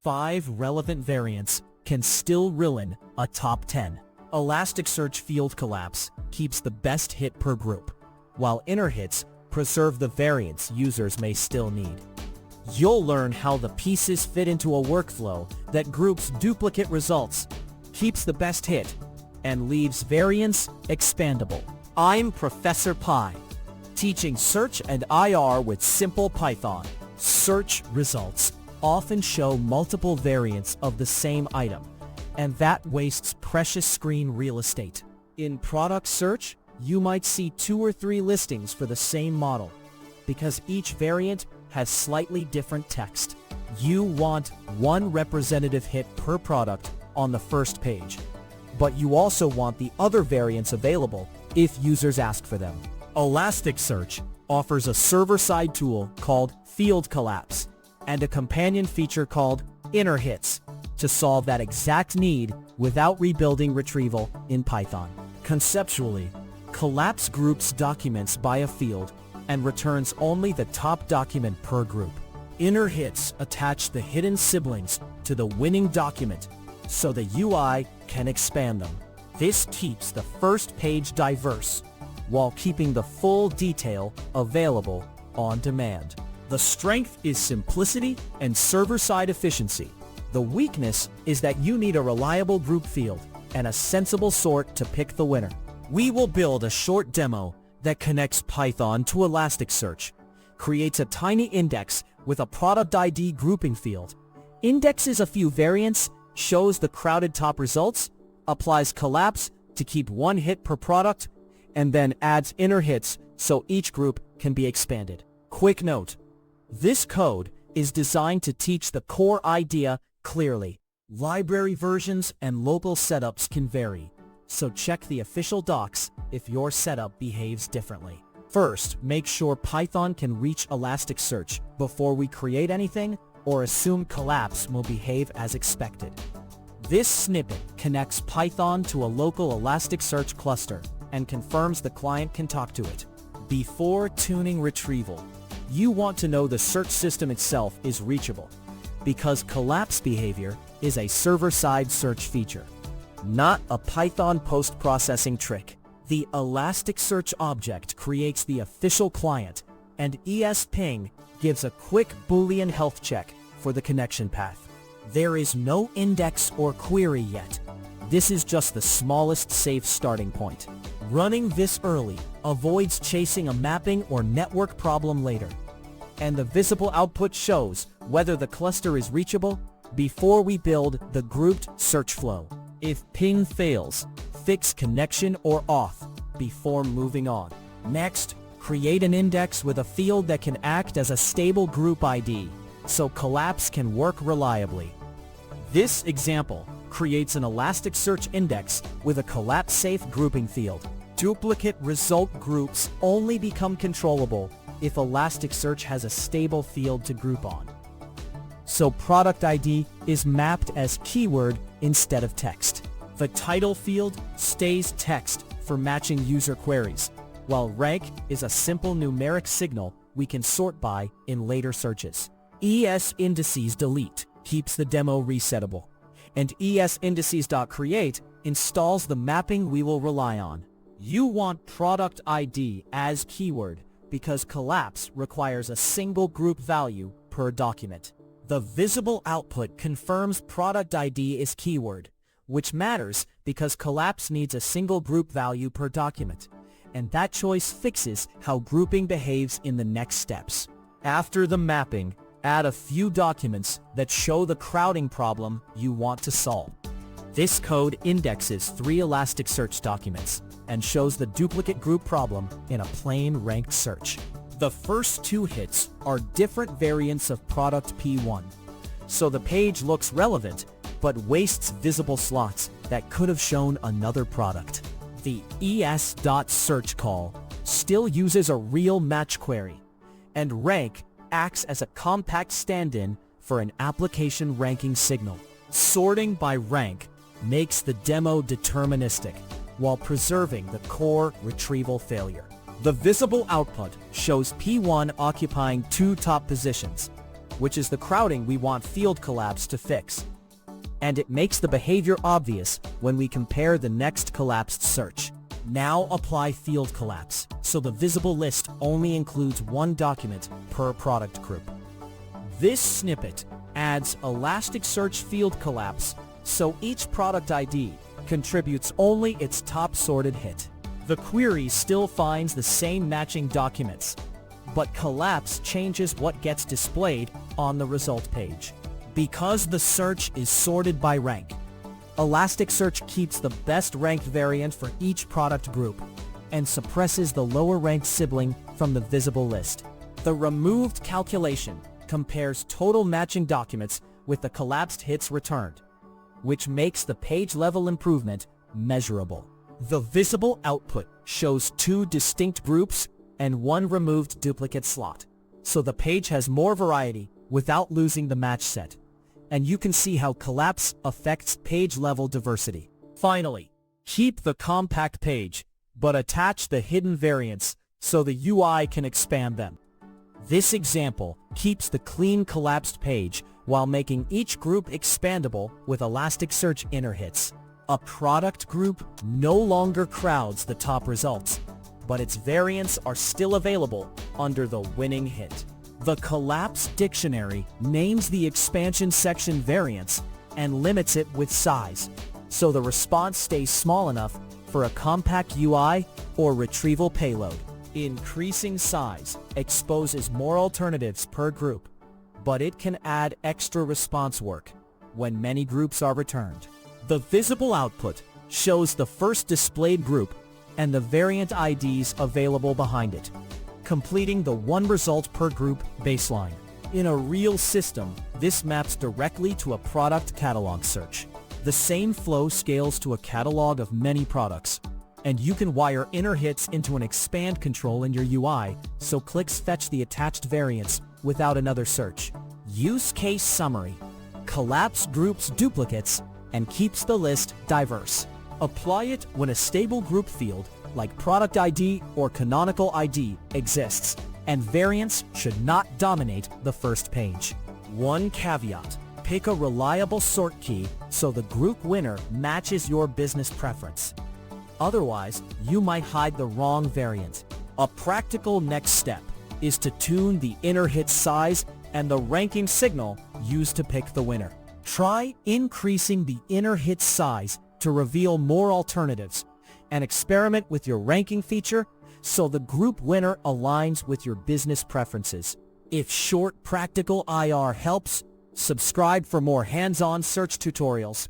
5 relevant variants can still ruin a top 10. Elasticsearch field collapse keeps the best hit per group, while inner hits preserve the variants users may still need. You'll learn how the pieces fit into a workflow that groups duplicate results, keeps the best hit, and leaves variants expandable. I'm Professor Pi, teaching search and IR with simple Python. Search results often show multiple variants of the same item, and that wastes precious screen real estate. In product search, you might see 2 or 3 listings for the same model, because each variant has slightly different text. You want one representative hit per product on the first page, but you also want the other variants available if users ask for them. Elasticsearch offers a server-side tool called Field Collapse and a companion feature called Inner Hits to solve that exact need without rebuilding Retrieval in Python. Conceptually, Collapse groups documents by a field and returns only the top document per group. Inner Hits attach the hidden siblings to the winning document so the UI can expand them. This keeps the first page diverse while keeping the full detail available on demand. The strength is simplicity and server-side efficiency. The weakness is that you need a reliable group field and a sensible sort to pick the winner. We will build a short demo that connects Python to Elasticsearch, creates a tiny index with a product ID grouping field, indexes a few variants, shows the crowded top results, applies collapse to keep one hit per product, and then adds inner hits so each group can be expanded. Quick note: this code is designed to teach the core idea clearly. Library versions and local setups can vary, so check the official docs if your setup behaves differently. First, make sure Python can reach Elasticsearch before we create anything or assume collapse will behave as expected. This snippet connects Python to a local Elasticsearch cluster and confirms the client can talk to it. Before tuning Retrieval, you want to know the search system itself is reachable, because collapse behavior is a server-side search feature, not a Python post-processing trick. The Elasticsearch object creates the official client, and ESPing gives a quick Boolean health check for the connection path. There is no index or query yet. This is just the smallest safe starting point. Running this early avoids chasing a mapping or network problem later, and the visible output shows whether the cluster is reachable before we build the grouped search flow. If ping fails, fix connection or auth before moving on. Next, create an index with a field that can act as a stable group ID, so collapse can work reliably. This example creates an Elasticsearch index with a collapse-safe grouping field. Duplicate result groups only become controllable if Elasticsearch has a stable field to group on. So product ID is mapped as keyword instead of text. The title field stays text for matching user queries, while rank is a simple numeric signal we can sort by in later searches. ES_indices delete keeps the demo resettable, and ES_indices.create installs the mapping we will rely on. You want product ID as keyword because collapse requires a single group value per document. The visible output confirms product ID is keyword, which matters because collapse needs a single group value per document, and that choice fixes how grouping behaves in the next steps. After the mapping, add a few documents that show the crowding problem you want to solve. This code indexes 3 Elasticsearch documents and shows the duplicate group problem in a plain ranked search. The first 2 hits are different variants of product P1, so the page looks relevant but wastes visible slots that could have shown another product. The es.search call still uses a real match query, and rank acts as a compact stand-in for an application ranking signal. Sorting by rank makes the demo deterministic while preserving the core retrieval failure. The visible output shows P1 occupying 2 top positions, which is the crowding we want field collapse to fix. And it makes the behavior obvious when we compare the next collapsed search. Now apply field collapse, so the visible list only includes one document per product group. This snippet adds Elasticsearch field collapse, so each product ID contributes only its top sorted hit. The query still finds the same matching documents, but collapse changes what gets displayed on the result page. Because the search is sorted by rank, Elasticsearch keeps the best ranked variant for each product group and suppresses the lower ranked sibling from the visible list. The removed calculation compares total matching documents with the collapsed hits returned, which makes the page level improvement measurable. The visible output shows 2 distinct groups and 1 removed duplicate slot, so the page has more variety without losing the match set. And you can see how collapse affects page level diversity. Finally, keep the compact page, but attach the hidden variants so the UI can expand them. This example keeps the clean collapsed page while making each group expandable with Elasticsearch inner hits. A product group no longer crowds the top results, but its variants are still available under the winning hit. The collapse dictionary names the expansion section variants and limits it with size, so the response stays small enough for a compact UI or retrieval payload. Increasing size exposes more alternatives per group, but it can add extra response work when many groups are returned. The visible output shows the first displayed group and the variant IDs available behind it, completing the 1 result per group baseline. In a real system, this maps directly to a product catalog search. The same flow scales to a catalog of many products, and you can wire inner hits into an expand control in your UI, so clicks fetch the attached variants without another search. Use case summary. Collapse groups duplicates and keeps the list diverse. Apply it when a stable group field like product ID or canonical ID exists, and variants should not dominate the first page. One caveat: pick a reliable sort key so the group winner matches your business preference. Otherwise, you might hide the wrong variant. A practical next step is to tune the inner hit size and the ranking signal used to pick the winner. Try increasing the inner hit size to reveal more alternatives, and experiment with your ranking feature so the group winner aligns with your business preferences. If short practical IR helps, subscribe for more hands-on search tutorials.